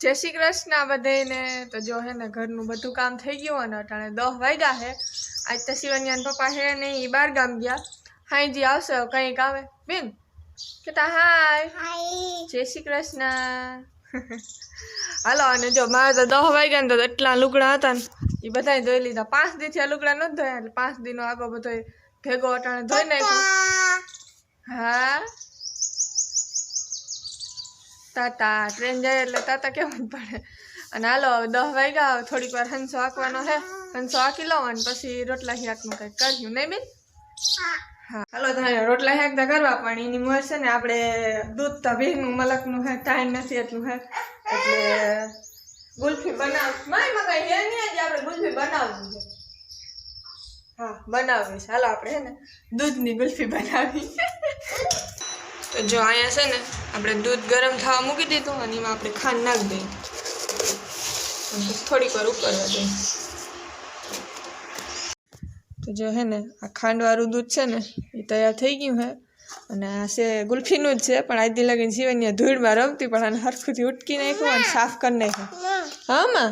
जय श्री कृष्ण बधाई ने। तो जो है ने घर नु बधु काम थई गयुं अने अटाणे 10 वाग्या है। आज तो शिवन्या ने पप्पा है नहीं, बार गाम गया। हाई जी आवशे कईक आवे बेन केटा हाय हाय जय श्री कृष्ण। हालो अने जो मारे तो 10 वाग्या ने तो एटला लुगड़ा हता ने ई बधाय धोई लीधा। 5 दी थी लुगड़ा न धोया એટલે 5 दी नो आगो बधो भेगो अटाणे धोई नाख्यो। हाँ ताता ट्रेन जाए એટલે ताता કેવું જ પડે। અને હાલો 10 વાગ્યા થોડીક વાર હંસો આંકવાનો હે, હંસો આંકી લઉં અને પછી રોટલા શાકનું કંઈક કર્યું નહીં બેન? હા હાલો તમે રોટલા શાક તો કરવા પણ એની મોર છે ને આપણે દૂધ તો ભીનું મલકનું હે, ટાઈમ નથી એટલું હે એટલે ગુલ્ફી બનાવ માય મગાઈ હે ને આજે આપણે ગુલ્ફી બનાવવી છે। હા બનાવવી છે। હાલો આપણે હે ને દૂધની ગુલ્ફી બનાવી। तो जो आया से ने આપણે दूध गरम थवा मूकी दीधुं अने एमां आपणे खांड नाखी दઈએ अने थोड़ीक वार उकळवा दઈએ। तो जो है ने आ खांड वाळुं दूध छे ने ए तैयार थई गयुं है अने आ से गुल्फीनुं ज छे पण आज दी लगीने शिवन्या धूळमां रमती पण आने हरखुंथी उटकी नाख्युं अने साफ करी नाख्युं। हाँ मां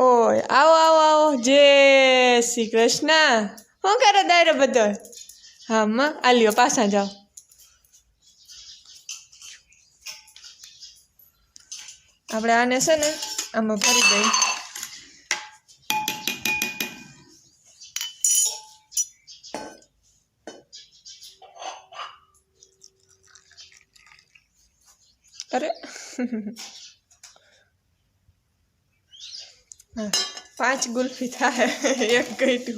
ओय आओ आओ आओ जय श्री कृष्ण। शुं करे दायरो बधो? हाँ मां आ ल्यो पाछा जाओ। આપણે આને છે ને આમાં ભરી દઈએ। અરે હા 5 ગુલ્ફી થાય એક ગઈટું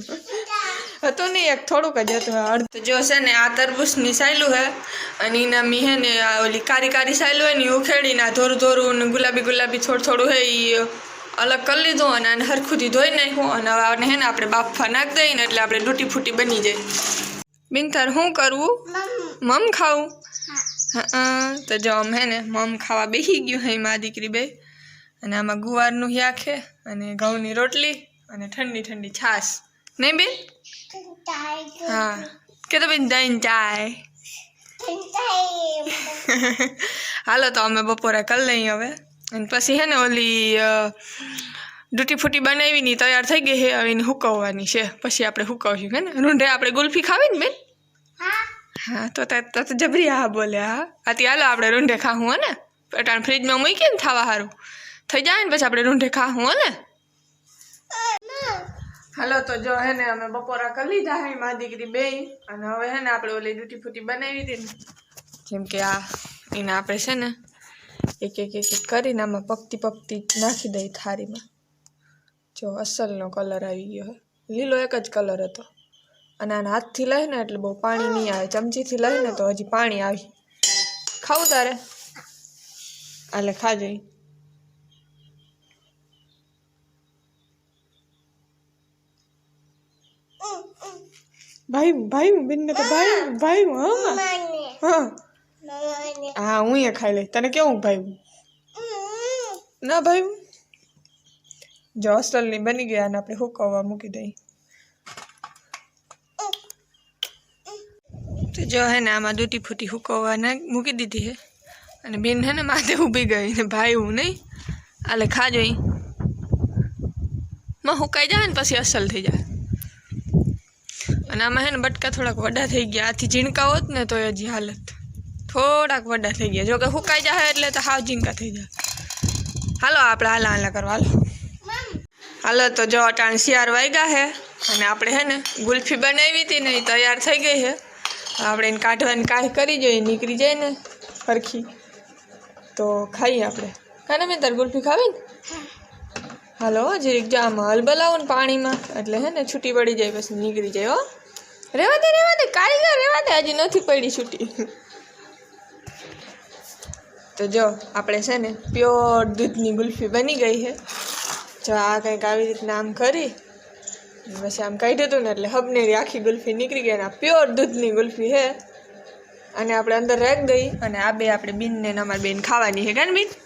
હતું નહીં, એક થોડુંક જ હતું અડધું। જો છે ને આ તરબૂચની સાયલું હે અને એના મી હે ને ઓલી કારી કારી સાયલું है ने उखेड़ीने धोरू धोरू ने गुलाबी गुलाबी थोड़ू थोड़ू है ये अलग कर लीधुं अने आने हरखुंथी धोई नाख्युं अने हवे आने है ने आपणे बाफा नाख दઈએ ने એટલે આપણે ડૂટી ફૂટી બની જાય। बिनथर શું કરવું? મમ ખાવું? હા તો જો આમ હે ને મમ ખાવા બેસી ગયું હે મારી દીકરી બે અને આમાં ગુવારનું શાક છે અને ઘઉંની રોટલી અને ઠંડી ઠંડી છાશ નહીં બેન? હા કે તો બેન દહીં ચાય। हालो तो अमे बपोरे कर लई हवे अने पछी है ने ओली डूटी फूटी बनावी नी तैयार थई गई है। हवे एने हुकववानी छे पछी आपणे हुकवशुं है ने। रूंढे आपणे गुल्फी खावी ने बेन? हाँ तो जबरी हाँ बोले। हाँ आती हालो आपणे रूंढे खाऊं हो ने अटाण फ्रीज में मूकी ने थावा हारू थई जाए ने पछी आपणे रूंढे खाऊं हो ने। हालो तो जो है ने अमे बपोरा कर लीधा है मारी दीकरी बेय अने हवे है ने आपणे ओली डूटी फूटी बनावी हती ने जेम के आ एने आपणे छे ने एक एक एक एक करीने आमां पकती पकती नाखी दई थारी में। जो असलनो कलर आवी गयो है, लीलो एक ज कलर हतो अने आने हाथथी लई ने એટલે બહુ પાણી નહીં આવે, ચમચીથી લઈ ને તો હજી પાણી આવી। ખાવું તારે? આલે ખાજે। भाई भाई बिन्ने तो भाई भाई हाँ हाँ हाँ हूँ ये खाई ले तने क्यों भाई ना भाई जो असल नहीं बनी गया ने आपणे हुकववा मूकी दई। तो जो है ने आमां डूटी फूटी हुकववा ने मूकी दीधी है अने बेन है ने माथे ऊभी गई ने भाई हूँ नहीं आले खाजो ई में हुकाई जाए ने पछी असल थई जाए। અને આમાં હે ને બટકા થોડાક વડા થઈ ગયા, આથી ઝીણકા હોત ને તો હજી હાલત થોડાક વડા થઈ ગયા। જો કે હુકાઈ જાય એટલે તો હાવ ઝીણકા થઈ જાય। હાલો આપણે હાલા હાલા કરવા હાલો હાલો તો જો અટાણ 4 વાગ્યા હે અને આપણે હે ને ગુલ્ફી બનાવી હતી ને તૈયાર થઈ ગઈ છે। આપણે એને કાઢવાની કાઢ કરી જોઈએ નીકળી જાય ને સરખી તો ખાઈએ આપણે। કાને મેં તાર ગુલ્ફી ખાવી ને? હાલો જરીક જો આમાં હલબલાવો ને પાણીમાં એટલે હે ને છૂટી પડી જાય પછી નીકળી જાય। હો રેવા દે કારીગર રેવા દે હજી નથી પડી છૂટી। તો જો આપણે છે ને પ્યોર દૂધની ગુલ્ફી બની ગઈ છે। જો આ કંઈક આવી રીતના આમ કરી પછી આમ કાઢ્યું હતું ને એટલે હબનેરી આખી ગુલ્ફી નીકળી ગઈ અને આ પ્યોર દૂધની ગુલ્ફી છે અને આપણે અંદર રાખી દઈ અને આ બે આપણે બીનને અમારી બેન ખાવાની છે। કાને બીન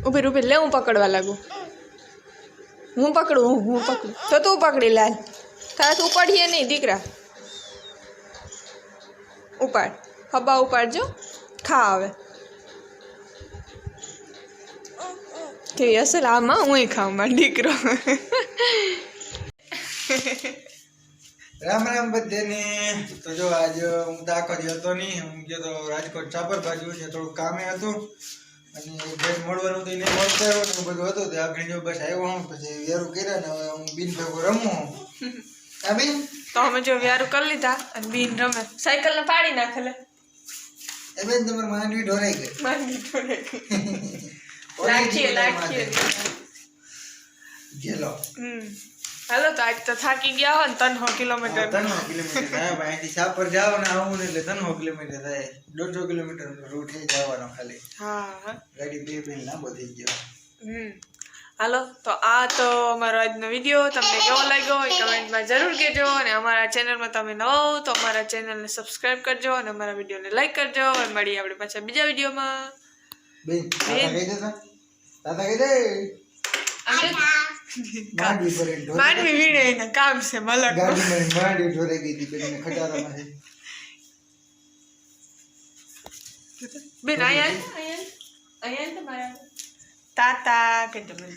ऊभी ऊभी ले हूँ पकड़वा लगू हूँ पकड़ू तो तू पकड़ी लाल तारा तो उपाड़िए नहीं दीकरा उपाड़ हब्बा उपाड़ जो खा आवे કેવી અસલ આમાં હું ખાઉં મારો દીકરો રામ રામ બધાને. તો જો આજ હું તો આખો દી હતો નહીં, હું ગયો તો રાજકોટ ચાપર બાજુ છે, થોડું કામે હતું અને ભેટ મળવાનું તો એને મળતો આવ્યો ને બધું હતું તો આગળ જો બસ આવ્યો હું પછી વેરું કર્યા ને હવે હું બિન ભેગો રમું હું. હા બેન તો અમે જો વ્યારું કરી લીધા અને બીન રમે સાયકલ ને પાડી નાખે લે એ બેન તમારે માંડવી ઢોરાઈ ગઈ. માંડી ઢોળે લાખીએ ગેલો. હાલો તો આજ તો થાકી ગયા હોય ને 300 કિલોમીટર 300 કિલોમીટર થાય ભાઈ. અહીંથી સાપર જાવ ને આવું ને એટલે 300 કિલોમીટર થાય. 150 કિલોમીટર રૂટ છે જવાનો ખાલી. હા ગાડી બે બેન લાંબો થઈ ગયો. હાલો તો આ તો અમારો આજનો વિડીયો તમને કેવો લાગ્યો એ કમેન્ટમાં જરૂર કહેજો અને અમારા ચેનલમાં તમે નવો હો તો અમારા ચેનલને સબસ્ક્રાઇબ કરજો અને અમારા વિડીયોને લાઈક કરજો. અને મળીએ આપણે પાછા બીજા વિડીયોમાં. બેન તાતા કહી દે તાતા કહી દે માંડવી પર ઢોરે માંડવી વીણે એના કામ છે મલક ગાડી માં માંડવી ઢોરે ગઈ હતી બેન ખટારામાં છે. બેન અહીંયા તમારા તાતા કે તમે